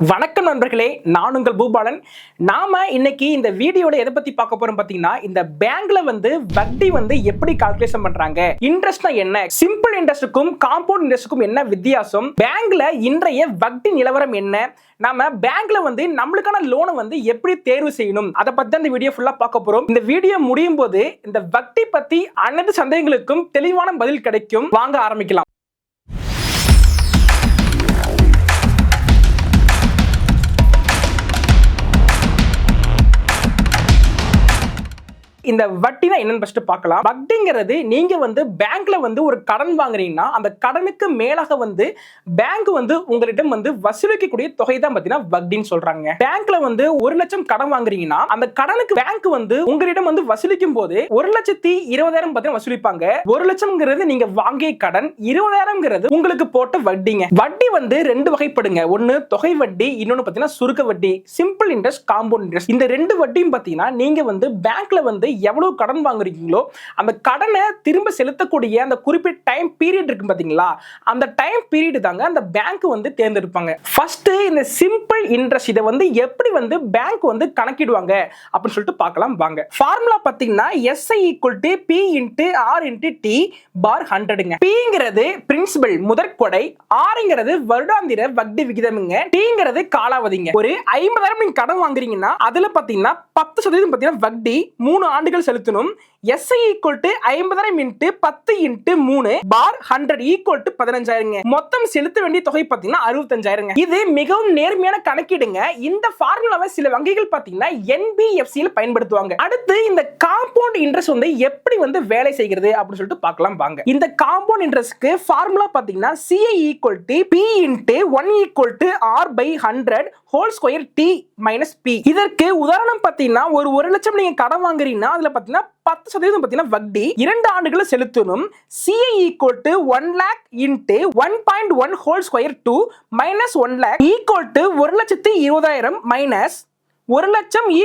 வணக்கம் நண்பர்களே, நான் உங்கள் பூபாலன். நாம இன்னைக்கு இந்த வீடியோல எதை பத்தி பார்க்க போறோம் பாத்தீங்கன்னா, இந்த பேங்க்ல வட்டி எப்படி கால்குலேஷன் பண்றாங்க, இன்ட்ரெஸ்ட்னா என்ன, சிம்பிள் இன்ட்ரெஸ்டுக்கும் காம்பவுண்ட் இன்ட்ரெஸ்டுக்கும் என்ன வித்தியாசம், பேங்க்ல இன்றைய வட்டி நிலவரம் என்ன, நாம பேங்க்ல நம்மளுக்கான லோனை எப்படி தேர்வு செய்யணும், அதை பத்தி தான் இந்த வீடியோ ஃபுல்லா பார்க்க போறோம். இந்த வீடியோ முடியும் போது இந்த வட்டி பத்தி அனைத்து சந்தேகங்களுக்கும் தெளிவான பதில் கிடைக்கும். வாங்க ஆரம்பிக்கலாம். இந்த வட்டினா என்னன்னு ஃபர்ஸ்ட் பார்க்கலாம். வட்டிங்கிறது நீங்க பேங்க்ல ஒரு கடன் வாங்குறீங்கன்னா அந்த கடனுக்கு மேலாக பேங்க் உங்களிடம் வசூலிக்கக்கூடிய தொகை தான் பாத்தீங்கன்னா வட்டின்னு சொல்றாங்க. பேங்க்ல 1 லட்சம் கடன் வாங்குறீங்கன்னா அந்த கடனுக்கு பேங்க் உங்களிடம் வசூலிக்கும் போது 1,20,000 பாத்தீங்கன்னா வசூலிப்பாங்க. 1 லட்சம்ங்கிறது நீங்க வாங்கிய கடன், 20,000ங்கிறது உங்களுக்கு போட்ட வட்டிங்க. வட்டி ரெண்டு வகைப்படுங்க. ஒன்னு தொகை வட்டி, இன்னொன்னு பாத்தீங்கன்னா சுருக்க வட்டி, சிம்பிள் இன்ட்ரெஸ்ட், காம்பவுண்ட் இன்ட்ரெஸ்ட். இந்த ரெண்டு வட்டியும் பாத்தீங்கன்னா நீங்க பேங்க்ல எவ்வளவு கடன் வாங்குறீங்களோ அந்த கடனை திரும்ப செலுத்தக்கூடிய அந்த குறிப்பிட்ட டைம் பீரியட் இருக்கு பாத்தீங்களா, அந்த டைம் பீரியட் தாங்க அந்த பேங்க் தேர்ந்தெடுப்பாங்க. ஃபர்ஸ்ட் இந்த சிம்பிள் இன்ட்ரெஸ்ட் இதை எப்படி பேங்க் கணக்கிடுவாங்க அப்படின்னு சொல்லிட்டு பார்க்கலாம் வாங்க. ஃபார்முலா பாத்தீங்கன்னா SI = P × R × T பார் 100ங்க. Pங்கிறது பிரின்சிபல் முதற்கொடை, Rங்கிறது வருடாந்திர வட்டி விகிதம்ங்க, Tங்கிறது காலாவதிங்க. ஒரு 50,000 நீங்க கடன் வாங்குறீங்கன்னா அதுல பாத்தீங்கன்னா 10% பாத்தீங்கன்னா வட்டி 3 ஆண்டுகள் செலுத்தணும். SI = 50,000 × 10 × 3 பார் 100 = 15,000. மொத்தம் செலுத்த வேண்டிய தொகை பாத்தீங்கன்னா 65,000. இது மிகவும் நேர்மையான கணக்கீடுங்க. இந்த ஃபார்முலாவை சில வங்கிகள் பாத்தீங்கன்னா NBFC ல பயன்படுத்துவாங்க. அடுத்து இந்த காம்பவுண்ட் இன்ட்ரெஸ்ட் எப்படி வேலை செய்கிறது அப்படின்னு சொல்லிட்டு பார்க்கலாம் வாங்க. இந்த காம்பவுண்ட் இன்ட்ரெஸ்ட்க்கு ஃபார்முலா பாத்தீங்கன்னா CI = P × 1 = R/100 whole square T - P. இதற்கு உதாரணம் பாத்தீங்கன்னா ஒரு 1 லட்சம் நீங்க கடன் வாங்குறீங்கன்னா அதுல பாத்தீங்கன்னா 10% பாத்தீங்கன்னா வட்டி 2 ஆண்டுகளை செலுத்தணும். CI = 1 lakh × 1.1 whole square 2 -1 lakh = 1,20,000 minus 1 லட்சம் =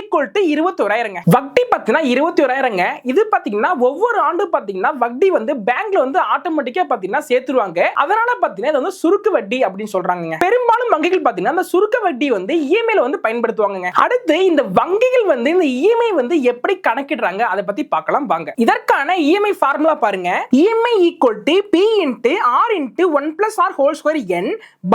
21,000. வட்டி பாத்தீங்கன்னா 21,000. இது பாத்தீங்கன்னா ஒவ்வொரு ஆண்டு பாத்தீங்கன்னா வட்டி பேங்க்ல ஆட்டோமேட்டிக்கா பாத்தீங்கன்னா சேர்த்துருவாங்க. அதனால பாத்தீங்கன்னா இது சுருக்க வட்டி அப்படின்னு சொல்றாங்க. பெரும்பாலும் வங்கிகள் பாத்தீங்கன்னா அந்த சுருக்க வட்டி EMI ல பயன்படுத்துவாங்க. அடுத்து இந்த வங்கிகள் இந்த EMI எப்படி கணக்கிடுறாங்க அதை பத்தி பார்க்கலாம் வாங்க. இதற்கான EMI ஃபார்முலா பாருங்க. EMI = P × R × 1 + R whole square n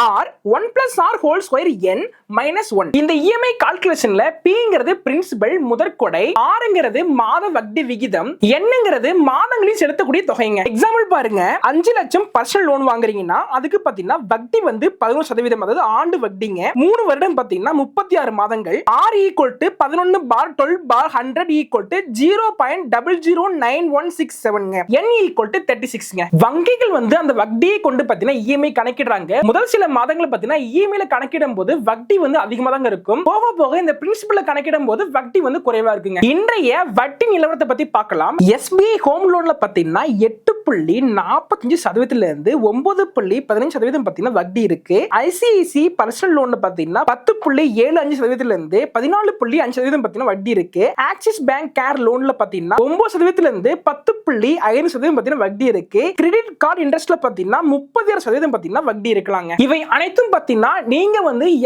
பார் 1 + R ஹோல் ஸ்கொயர் n - 1. இந்த EMI கால்குலேஷன் Pங்கிறது பிரின்சிபல் முதற்கொடை, Rங்கிறது மாத வட்டி விகிதம், Nங்கிறது மாதங்களில் செலுத்தக்கூடிய தொகைங்க. எக்ஸாம்பிள் பாருங்க, 5 லட்சம் பர்சனல் லோன் வாங்குறீங்கன்னா அதுக்கு பாத்தீங்கன்னா வட்டி 11%, அதாவது ஆண்டு வட்டிங்க. 3 வருடம் பாத்தீங்கன்னா 36 மாதங்கள். R = 11/12/100 = 0.009167ங்க. N = 36ங்க. வங்கிகள் அந்த வட்டியை கொண்டு பாத்தீங்கன்னா EMI கணக்கிடுறாங்க. முதல் சில மாதங்கள் பாத்தீங்கன்னா EMI ல கணக்கிடும் போது வட்டி அதிகமா தாங்க இருக்கும். போக போக இந்த பிரின்சிபல் கணக்கிடும் போது வட்டி குறைவா இருக்குங்க. இன்றைய வட்டி நிலவரத்தை பத்தி பார்க்கலாம். SBI ஹோம் லோன்ல பாத்தீங்கன்னா 8.45% இருந்து 9.15% பாத்தீங்கன்னா வட்டி இருக்கு. ICICI பர்சனல் லோன்ல பாத்தீங்கன்னா 10.75% இருந்து 14.5% பாத்தீங்கன்னா வட்டி இருக்கு. ஆக்சிஸ் பேங்க் கேர் லோன்ல பாத்தீங்கன்னா 9% இருந்து 10.5% பாத்தீங்கன்னா வட்டி இருக்கு. கிரெடிட் கார்டு இன்ட்ரெஸ்ட்ல பாத்தீங்கன்னா 36% பாத்தீங்கன்னா வட்டி இருக்கலாங்க. இவை அனைத்தும் பாத்தீங்கன்னா நீங்க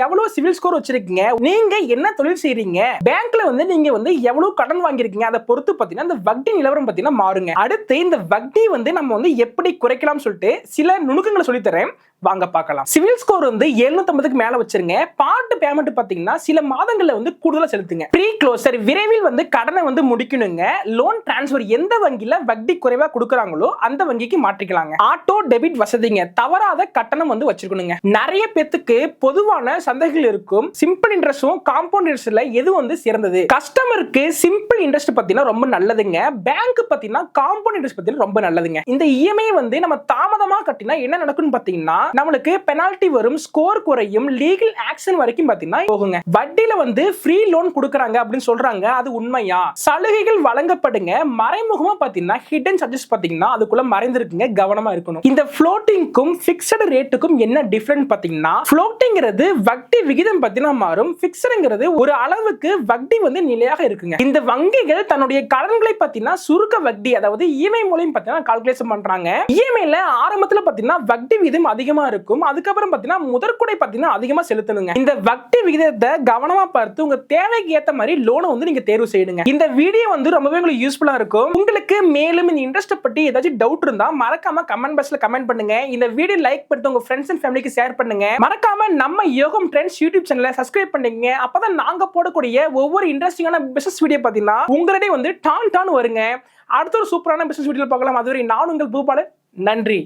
எவ்வளவு சிவில் ஸ்கோர் வச்சிருக்கீங்க, நீங்க என்ன தொழில் செய்றீங்க, பேங்க்ல நீங்க எவ்வளவு கடன் வாங்கிருக்கீங்க, அதை பொறுத்து பாத்தீங்கன்னா இந்த வட்டி நிலவரம் பாத்தீங்கன்னா மாறுங்க. அடுத்து இந்த வட்டி நம்ம எப்படி குறைக்கலாம் சொல்லிட்டு சில நுணுக்கங்களை சொல்லி தரேன், வாங்க பார்க்கலாம். சிவில் ஸ்கோர் 750க்கு மேல வச்சிருங்க. பார்ட் பேமெண்ட் பாத்தீங்கன்னா சில மாதங்கள்ல கூடுதலா செலுத்துங்க. ப்ரீ க்ளோசர் விரைவில் கடனை முடிக்கணுங்க. லோன் டிரான்ஸ்ஃபர் எந்த வங்கியில வட்டி குறைவா கொடுக்கறாங்களோ அந்த வங்கிக்கு மாற்றிக்கலாங்க. ஆட்டோ டெபிட் வசதிங்க, தவறாத கட்டணம் வச்சிருக்கணுங்க. நிறைய பேத்துக்கு பொதுவான சந்தேகங்கள் இருக்கும். சிம்பிள் இன்ட்ரெஸ்டும் காம்பவுண்ட் இன்ட்ரெஸ்ட்ல எது சிறந்தது? கஸ்டமருக்கு சிம்பிள் இன்ட்ரெஸ்ட் பாத்தீங்கன்னா ரொம்ப நல்லதுங்க. பேங்க் பாத்தீங்கன்னா காம்பவுண்ட் இன்ட்ரெஸ்ட் பாத்தீங்கன்னா ரொம்ப நல்லதுங்க. இந்த EMI நம்ம தாமதமா கட்டினா என்ன நடக்கும்னு பாத்தீங்கன்னா நம்மளுக்கு பெனால்டி வரும், ஸ்கோர் குறையும், லீகல் ஆக்ஷன் வரைக்கும் பாத்தீங்கன்னா போகுங்க. வட்டியில ஃப்ரீ லோன் கொடுக்கறாங்க அப்படின்னு சொல்றாங்க, அது உண்மையா? சலுகைகள் வழங்கப்படுங்க. மறைமுகமா பாத்தீங்கன்னா ஹிடன் சார்ஜஸ் பாத்தீங்கன்னா அதுக்குள்ள மறைந்திருக்குங்க, கவனமா இருக்கணும். இந்த ஃப்ளோட்டிங்க்கும் ஃபிக்ஸ்டு ரேட்டுக்கும் என்ன டிஃபரன்ஸ் பாத்தீங்கன்னா, ஃப்ளோட்டிங்கிறது வட்டி விகிதம் பாத்தீங்கன்னா மாறும், ஃபிக்ஸ்டுங்கிறது ஒரு அளவுக்கு வட்டி நிலையாக இருக்குங்க. இந்த வங்கிகள் தன்னுடைய கடன்களை பாத்தீங்கன்னா சுருக்க வட்டி, அதாவது EMI மூலம் பாத்தீங்கன்னா கால்குலேஷன் பண்றாங்க. EMI ல ஆரம்பத்துல பாத்தீங்கன்னா வட்டி விகிதம் அதிகமா அதிகமா இருக்கும். அதுக்கப்புறம் பாத்தீங்கன்னா முதற்கொடை பாத்தீங்கன்னா அதிகமா செலுத்தணுங்க. இந்த வட்டி விகிதத்தை கவனமா பார்த்து உங்க தேவைக்கு ஏத்த மாதிரி லோனை வந்து நீங்க தேர்வு செய்யுங்க. இந்த வீடியோ வந்து ரொம்பவே உங்களுக்கு யூஸ்ஃபுல்லா இருக்கும். உங்களுக்கு மேலும் இந்த இன்ட்ரெஸ்ட் பத்தி ஏதாச்சும் டவுட் இருந்தா மறக்காம கமெண்ட் பாக்ஸ்ல கமெண்ட் பண்ணுங்க. இந்த வீடியோ லைக் பண்ணிட்டு உங்க ஃப்ரெண்ட்ஸ் அண்ட் ஃபேமிலிக்கு ஷேர் பண்ணுங்க. மறக்காம நம்ம யோகம் ட்ரெண்ட்ஸ் யூடியூப் சேனலை சப்ஸ்கிரைப் பண்ணுங்க. அப்பதான் நாங்க போடக்கூடிய ஒவ்வொரு இன்ட்ரெஸ்டிங்கான பிசினஸ் வீடியோ பாத்தீங்கன்னா உங்களிடையே வந்து டான் வருங்க. அடுத்த ஒரு சூப்பரான பிசினஸ் வீடியோ பார்க்கலாம். அதுவரை நான் உங்கள் பூபாலன். நன்றி.